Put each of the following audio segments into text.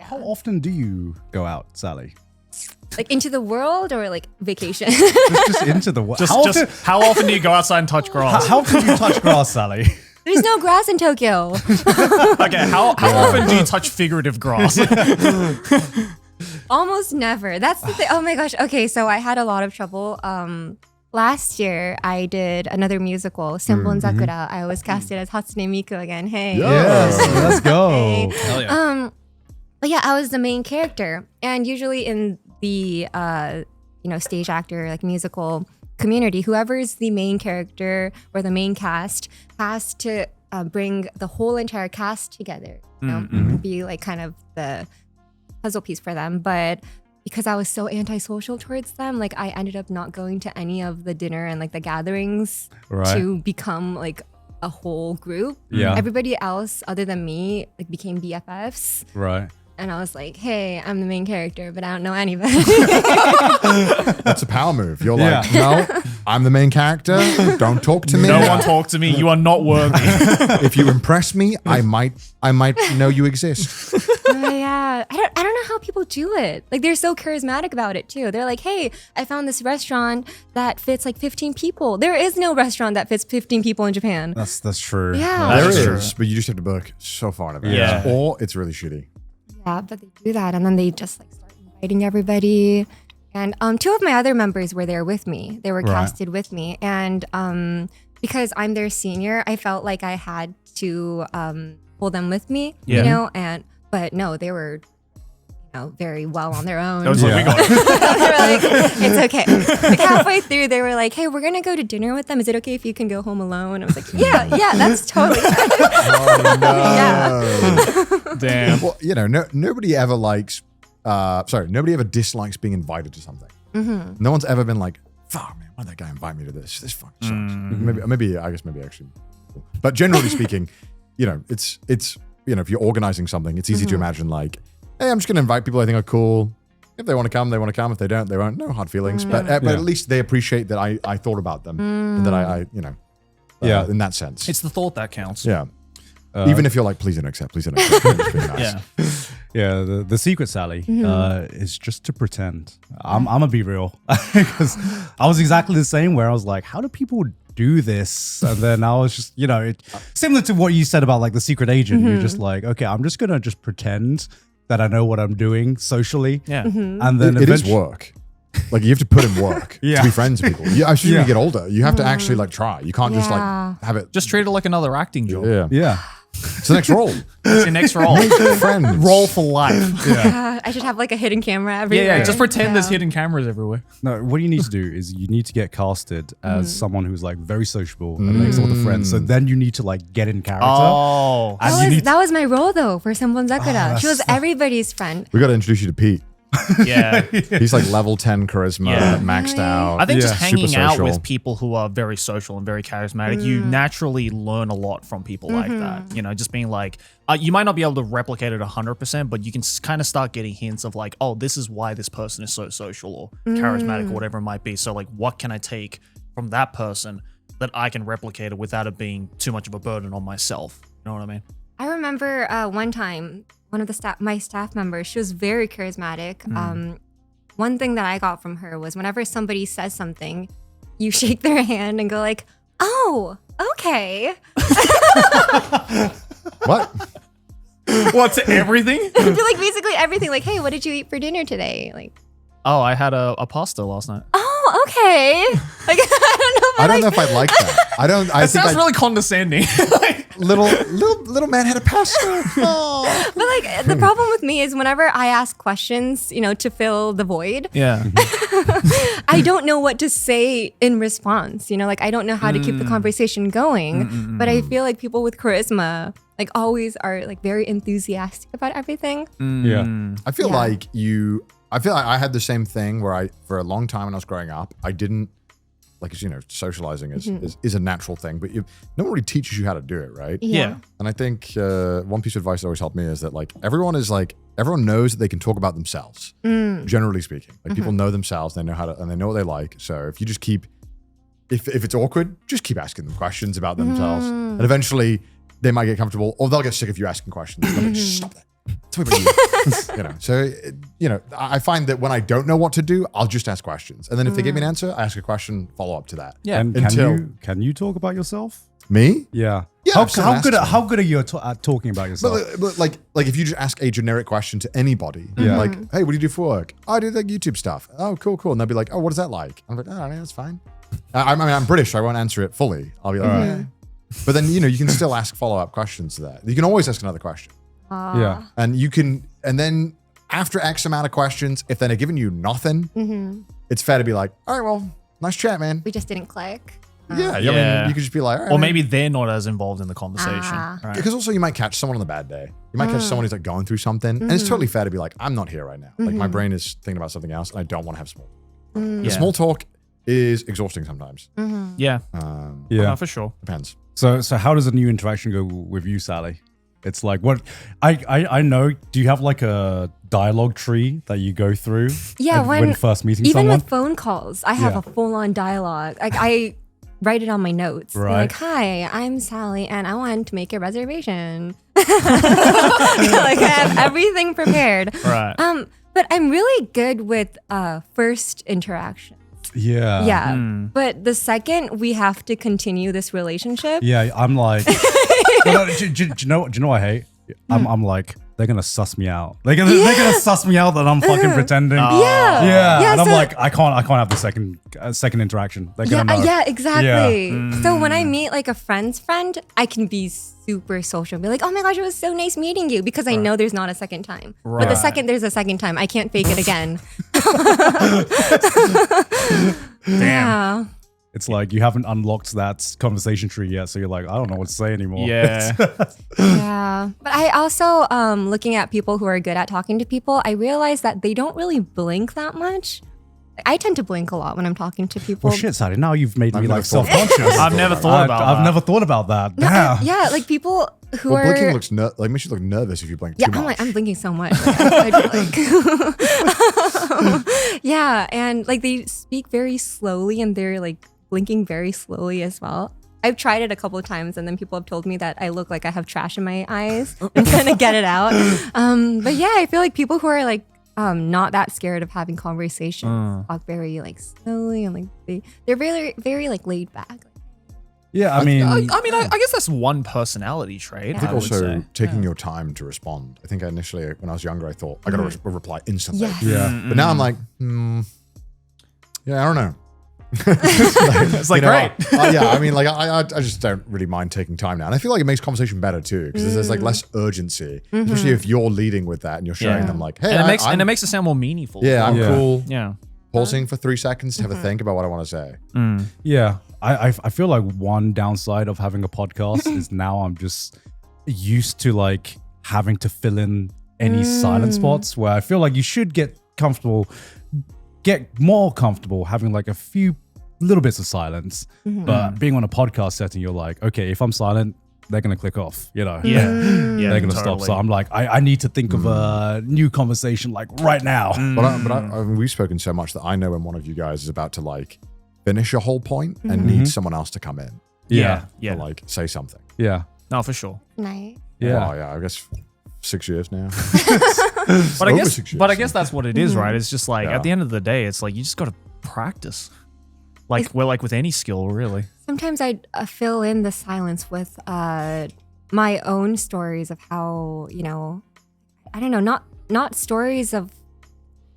How often do you go out, Sally? Like into the world or like vacation? Just into the world. How often do you go outside and touch grass? How often do you touch grass, Sally? There's no grass in Tokyo. Okay, how often do you touch figurative grass? Almost never. That's the thing. Oh my gosh. Okay, so I had a lot of trouble. Last year, I did another musical, Senbon Sakura. I was casted as Hatsune Miku again. Hey. Yes, let's go. Hey. Hell yeah. But yeah, I was the main character. And usually in the, stage actor, like musical community, whoever is the main character or the main cast has to bring the whole entire cast together. You know, be like kind of the puzzle piece for them. But because I was so antisocial towards them, like I ended up not going to any of the dinner and like the gatherings to become like a whole group. Yeah. Everybody else other than me like became BFFs. Right. And I was like, hey, I'm the main character, but I don't know anybody. That's a power move. You're like, no, I'm the main character. Don't talk to me. No one talk to me. You are not worthy. If you impress me, I might know you exist. Yeah, I don't know how people do it. Like they're so charismatic about it too. They're like, hey, I found this restaurant that fits like 15 people. There is no restaurant that fits 15 people in Japan. That's true. Yeah. There That's is, true. but you just have to book so far in advance. Yeah. Or it's really shitty. Yeah, but they do that, and then they just like start inviting everybody. And two of my other members were there with me. They were casted with me, and because I'm their senior, I felt like I had to pull them with me. Yeah. You know, but no, they were very well on their own. That's what we got. They were like, it's okay. Like halfway through, they were like, hey, we're gonna go to dinner with them. Is it okay if you can go home alone? I was like, yeah, that's totally fine. Oh, no. Damn. Well, nobody ever nobody ever dislikes being invited to something. No one's ever been like, fuck, man, why'd that guy invite me to this? This fucking sucks. Maybe actually. But generally speaking, it's if you're organizing something, it's easy to imagine like, hey, I'm just going to invite people I think are cool. If they want to come, they want to come. If they don't, they won't. No hard feelings. But at least they appreciate that I thought about them and that I in that sense. It's the thought that counts. Yeah. Even if you're like, please don't accept. Please don't accept. It's really nice. Yeah. The secret, Sally, is just to pretend. I'm gonna be real because I was exactly the same. Where I was like, how do people do this? And then I was just, similar to what you said about like the secret agent. You're just like, okay, I'm just gonna pretend that I know what I'm doing socially. Yeah. And then it is work. Like you have to put in work to be friends with people. As soon as you get older, you have to actually like try. You can't just like have it. Just treat it like another acting job. Yeah. It's the next role. It's your next role. Friends. Role for life. I should have like a hidden camera everywhere. Yeah. Just pretend there's hidden cameras everywhere. No, what you need to do is you need to get casted as someone who's like very sociable and makes all the friends. So then you need to like get in character. Oh. And That was my role though for Senbon Sakura. She was everybody's friend. We got to introduce you to Pete. Yeah. He's like level 10 charisma, maxed out. I think just super hanging out social. with people who are very social and very charismatic, you naturally learn a lot from people like that. Just being like, you might not be able to replicate it 100%, but you can kind of start getting hints of like, oh, this is why this person is so social or charismatic or whatever it might be. So like, what can I take from that person that I can replicate it without it being too much of a burden on myself? You know what I mean? I remember one time, one of the my staff members, she was very charismatic. One thing that I got from her was whenever somebody says something, you shake their hand and go like, oh, okay. What? What's everything? Like basically everything. Like, hey, what did you eat for dinner today? Like, Oh, I had a pasta last night. oh, okay. Like, I don't know. If I'd like that. I That think sounds really condescending. little man had a pasta. Oh. But like the problem with me is whenever I ask questions, to fill the void, Yeah. I don't know what to say in response. Like I don't know how to keep the conversation going. But I feel like people with charisma like always are like very enthusiastic about everything. Yeah. I feel like I had the same thing where for a long time when I was growing up, I didn't, like, socializing is a natural thing, but no one really teaches you how to do it, right? Yeah. And I think one piece of advice that always helped me is that like everyone knows that they can talk about themselves, generally speaking. Like people know themselves, they know how to, and they know what they like. So if you just if it's awkward, just keep asking them questions about themselves. And eventually they might get comfortable or they'll get sick of you asking questions. They'll be like, stop that. Tell me about you. You know, so, you know, I find that when I don't know what to do, I'll just ask questions. And then if they give me an answer, I ask a question, follow up to that. Yeah. And can you talk about yourself? Me? Yeah. Yeah, I've seen How good are you at talking about yourself? But like if you just ask a generic question to anybody, like, hey, what do you do for work? Oh, I do like YouTube stuff. Oh, cool. And they'll be like, oh, what is that like? I'm like, oh, yeah, that's fine. I mean, I'm British, so I won't answer it fully. I'll be like, all right. But then, you know, you can still ask follow-up questions to that. You can always ask another question. Yeah. And then after X amount of questions, if they're giving you nothing, it's fair to be like, all right, well, nice chat, man. We just didn't click. Yeah. I mean, you could just be like, all right. Or maybe they're not as involved in the conversation. Right? Because also you might catch someone on a bad day. You might catch someone who's like going through something. And it's totally fair to be like, I'm not here right now. Like my brain is thinking about something else and I don't want to have small talk. The small talk is exhausting sometimes. Yeah. Yeah. For sure. Depends. So how does a new interaction go with you, Sally? It's like what I know. Do you have like a dialogue tree that you go through? Yeah, when first meeting even someone. with phone calls, I have a full-on dialogue. Like I write it on my notes. Right. Like, hi, I'm Sally, and I want to make a reservation. Like I have everything prepared. Right. But I'm really good with first interaction. Yeah. Yeah. But the second we have to continue this relationship. Yeah, I'm like, well, no, do you know what I hate? I'm like, they're gonna suss me out. They're gonna suss me out that I'm fucking pretending. Yeah. And I'm like, I can't have the second interaction. They're gonna know. Yeah, exactly. So when I meet like a friend's friend, I can be super social. Be like, oh my gosh, it was so nice meeting you, because I know there's not a second time. Right. But the second there's a second time, I can't fake it again. Damn. Yeah. It's like you haven't unlocked that conversation tree yet, so you're like, I don't know what to say anymore. Yeah. Yeah. But I also, looking at people who are good at talking to people, I realize that they don't really blink that much. I tend to blink a lot when I'm talking to people. Well, shit, Sally. Now you've made me never like thought- self-conscious. I've never thought about that. I've never thought about that. No, Damn. yeah, like people who Well, are blinking looks makes you look nervous if you blink too much. I'm blinking so much. Like, yeah, and like they speak very slowly and they're like blinking very slowly as well. I've tried it a couple of times and then people have told me that I look like I have trash in my eyes. I'm trying to get it out. But yeah, I feel like people who are like not that scared of having conversations talk very like slowly and like they're very, very like laid back. Yeah, I mean, I guess that's one personality trait. I think would also say. taking your time to respond. I think initially when I was younger, I thought I got to reply instantly. Yes. yeah. But now I'm like, yeah, I don't know. It's like, You know, great. yeah, I mean, like I just don't really mind taking time now, and I feel like it makes conversation better too because there's like less urgency, especially if you're leading with that and you're showing them like, hey, And it makes it sound more meaningful. yeah, I'm Yeah. cool. Yeah. Pausing for 3 seconds to have a think about what I want to say. Yeah, I feel like one downside of having a podcast is now I'm just used to like having to fill in any silent spots where I feel like you should get more comfortable having like a few little bits of silence. But being on a podcast setting, you're like, okay, if I'm silent, they're gonna click off, you know. Yeah. They're gonna stop. So I'm like, I need to think of a new conversation like right now. But I mean, we've spoken so much that I know when one of you guys is about to like finish a whole point and needs someone else to come in Yeah. to like say something. Yeah. No, for sure. Nice. Yeah. Oh yeah, I guess 6 years now. But I Over guess 6 years. but I guess that's what it is, right? It's just like Yeah. at the end of the day, it's like you just got to practice. Like like with any skill, really. Sometimes I fill in the silence with my own stories of how, you know, I don't know, not stories of,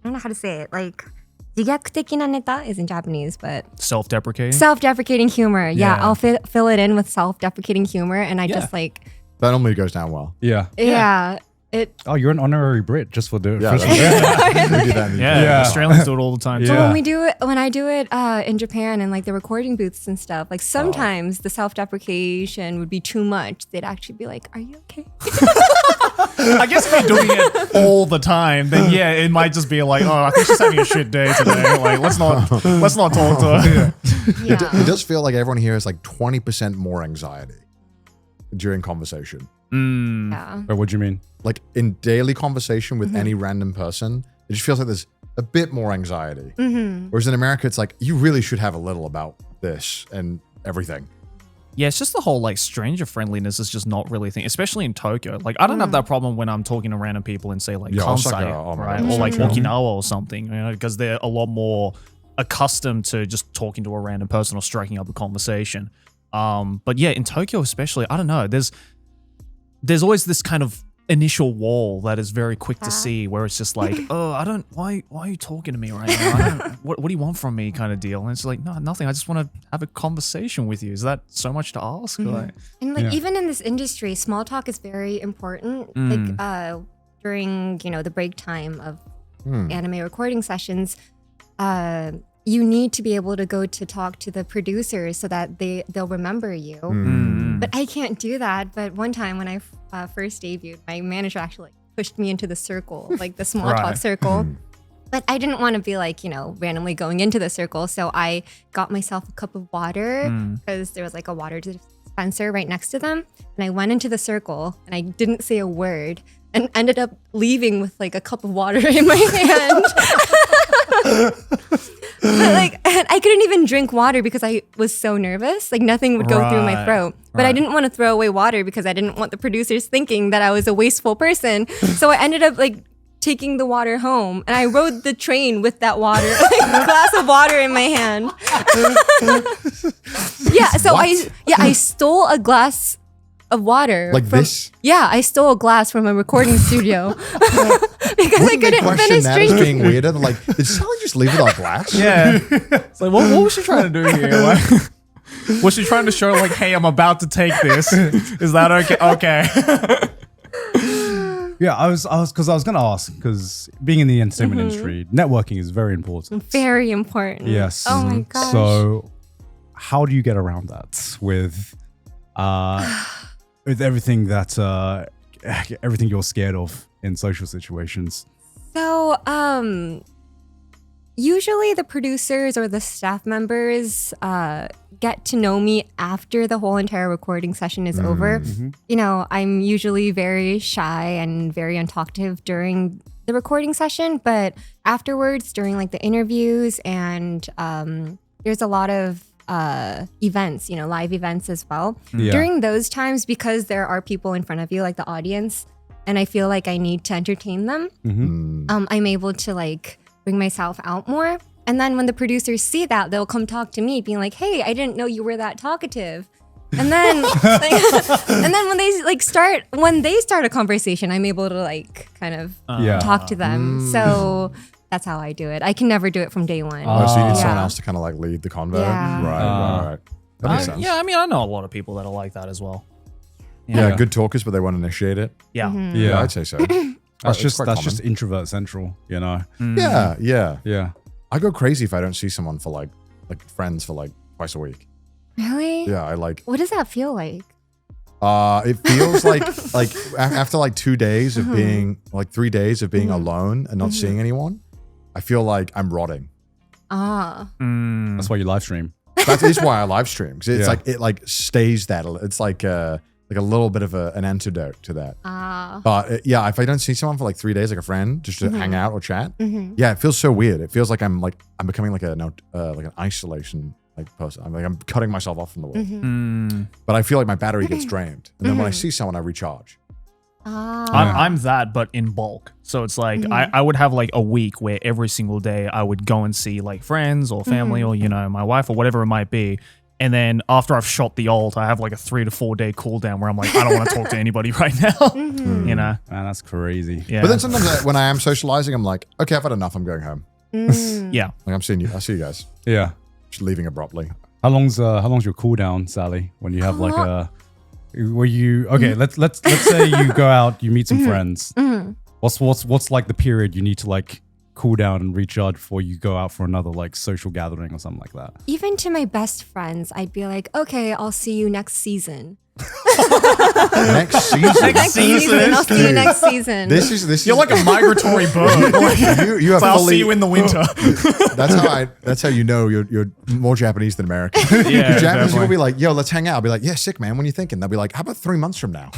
I don't know how to say it, like, 自虐的なネタ is in Japanese, but Self-deprecating. self-deprecating humor. Yeah, Yeah. I'll fill it in with self-deprecating humor, and I just like, That normally goes down well. Yeah. yeah, it. Oh, you're an honorary Brit just for doing. Yeah, for- we do that in the yeah, Yeah. Australians do it all the time. Yeah. too. But when I do it in Japan and like the recording booths and stuff, like sometimes the self-deprecation would be too much. They'd actually be like, "Are you okay?" I guess if you're doing it all the time, then yeah, it might just be like, oh, I think she's having a shit day today. Like, let's not talk to her. Yeah. It does feel like everyone here has like 20% more anxiety during conversation. Yeah. Or what do you mean? Like in daily conversation with any random person, it just feels like there's a bit more anxiety. Whereas in America, it's like you really should have a little about this and everything. Yeah, it's just the whole like stranger friendliness is just not really a thing, especially in Tokyo. Like I don't have that problem when I'm talking to random people in say like Kansai, Osaka, oh my right, God, or like Osaka. Okinawa or something, you know, because they're a lot more accustomed to just talking to a random person or striking up a conversation. But yeah, in Tokyo especially, I don't know. There's always this kind of initial wall that is very quick to see, where it's just like, oh, I don't. Why are you talking to me right now? What do you want from me? Kind of deal. And it's like, no, nothing. I just want to have a conversation with you. Is that so much to ask? Like, And like even in this industry, small talk is very important. Like during the break time of anime recording sessions, you need to be able to go to talk to the producers so that they'll remember you. But I can't do that. But one time when I first debuted, my manager actually pushed me into the circle, like the small talk circle. But I didn't want to be like, randomly going into the circle. So I got myself a cup of water because there was like a water dispenser right next to them. And I went into the circle and I didn't say a word and ended up leaving with like a cup of water in my hand. But like, and I couldn't even drink water because I was so nervous. Like nothing would go through my throat. But I didn't want to throw away water because I didn't want the producers thinking that I was a wasteful person. So I ended up like taking the water home, and I rode the train with that water, like a glass of water in my hand. I stole a glass of water. Like this? Yeah, I stole a glass from a recording studio because I couldn't finish that as drinking. being weirder than like, did Sally just leave without glass? yeah, it's like, what was she trying to do here? Like, was she trying to show like, hey, I'm about to take this? Is that okay? Okay. Yeah, I was gonna ask, because being in the entertainment industry, networking is very important. Very important. Yes. Oh my gosh. So, how do you get around that with everything that everything you're scared of in social situations? So, usually the producers or the staff members get to know me after the whole entire recording session is over. I'm usually very shy and very untalkative during the recording session, but afterwards, during like the interviews and there's a lot of events, live events as well. Yeah. During those times, because there are people in front of you, like the audience, and I feel like I need to entertain them, I'm able to like bring myself out more. And then when the producers see that, they'll come talk to me being like, hey, I didn't know you were that talkative. And then when they start a conversation, I'm able to like kind of talk to them. So that's how I do it. I can never do it from day one. Oh, so you need someone else to kind of like lead the convo? Yeah. Right. That makes sense. Yeah, I mean, I know a lot of people that are like that as well. Yeah, good talkers, but they want to initiate it. Yeah. Yeah, I'd say so. That's It's quite just common. introvert central, Yeah. Yeah. I go crazy if I don't see someone for like friends for like twice a week. Really? Yeah, I like. What does that feel like? It feels like after like 2 days of being like 3 days of being alone and not seeing anyone, I feel like I'm rotting. That's why you live stream. That is why I live stream, because it's Yeah. like it like stays that. It's like a little bit of an antidote to that. But if I don't see someone for like 3 days, like a friend, just to hang out or chat, yeah, it feels so weird. It feels like I'm becoming like an isolation like person. I'm cutting myself off from the world. But I feel like my battery gets drained, and then when I see someone, I recharge. I'm that, but in bulk. So it's like I would have like a week where every single day I would go and see like friends or family or my wife or whatever it might be. And then after I've shot the ult, I have like a 3 to 4 day cool down where I'm like, I don't want to talk to anybody right now. Man, that's crazy. Yeah. But then sometimes when I am socializing, I'm like, okay, I've had enough. I'm going home. Yeah. Like I'm seeing you. I see you guys. Yeah. Just leaving abruptly. How long's your cooldown, Sally? When you have like let's say you go out, you meet some friends. What's like the period you need to like cool down and recharge before you go out for another like social gathering or something like that? Even to my best friends, I'd be like, okay, I'll see you next season. Next season. Next season. I'll see you next season. This is You're like a migratory bird. you have I'll fully, see you in the winter. That's how you know you're more Japanese than American. Yeah, Japanese will definitely. be like, yo, let's hang out. I'll be like, yeah, sick, man. When are you thinking? They'll be like, how about 3 months from now?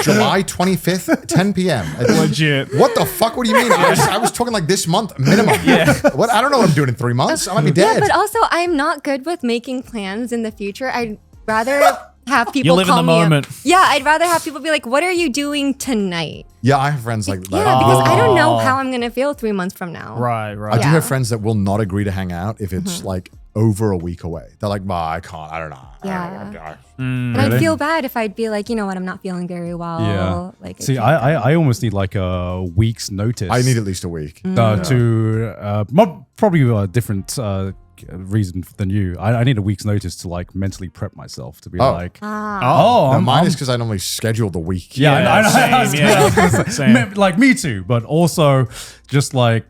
July 25th, 10 p.m. Legit. What the fuck? What do you mean? I was talking like this month minimum. Yeah. What? I don't know what I'm doing in 3 months. I might be dead. Yeah, but also I'm not good with making plans in the future. I'd rather have people You live in call the me up. moment. Yeah, I'd rather have people be like, "What are you doing tonight?" Yeah, I have friends like that. Yeah, because I don't know how I'm gonna feel 3 months from now. Right, I right. do Yeah. have friends that will not agree to hang out if it's like over a week away. They're like, "Bah, I can't. I don't know." Yeah. Mm. And I'd Really? feel bad if I'd be like, you know what, I'm not feeling very well. Yeah. Like, See, can't go. I almost need like a week's notice. I need at least a week. Probably a different reason than you. I need a week's notice to like mentally prep myself to be like, Ah. No, mine is because I normally schedule the week. yeah, I know. same, I was gonna say, same. like me too, but also just like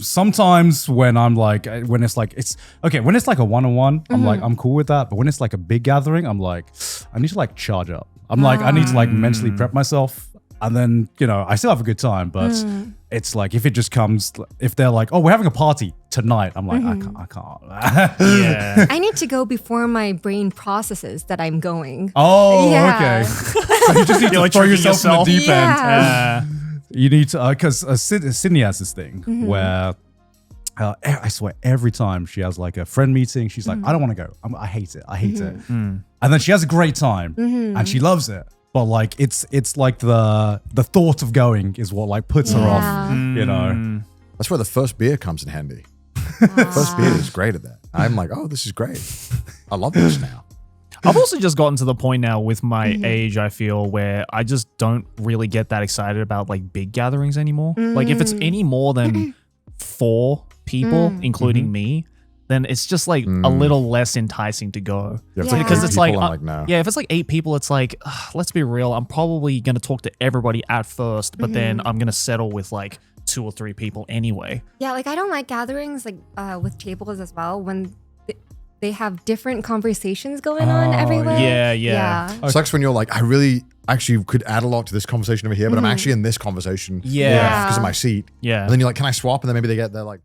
sometimes when I'm like when it's like a one-on-one, I'm like I'm cool with that, but when it's like a big gathering, I'm like I need to like charge up. I'm like I need to like mentally prep myself, and then I still have a good time, but it's like if it just comes, if they're like, oh, we're having a party tonight, I'm like I can't. Yeah. I need to go before my brain processes that I'm going. Oh, Yeah. okay. So you just need to like throw tricking yourself in the deep end. Yeah. You need to, because Sydney has this thing where I swear every time she has like a friend meeting, she's like, I don't want to go. I hate it. I hate it. And then she has a great time and she loves it. But like, it's like the thought of going is what like puts her off, That's where the first beer comes in handy. First beer is great at that. I'm like, oh, this is great. I love this now. I've also just gotten to the point now with my age, I feel, where I just don't really get that excited about like big gatherings anymore. Like if it's any more than 4 people, including me, then it's just like a little less enticing to go. Yeah, Yeah. Because it's like, I'm like, no. yeah, if it's like 8 people, it's like, let's be real. I'm probably going to talk to everybody at first, but then I'm going to settle with like 2 or 3 people anyway. Yeah, like I don't like gatherings like with tables as well when they have different conversations going on everywhere. Yeah. Sucks when you're like, I really actually could add a lot to this conversation over here, but I'm actually in this conversation Yeah. because of my seat. Yeah. And then you're like, can I swap? And then maybe they're like,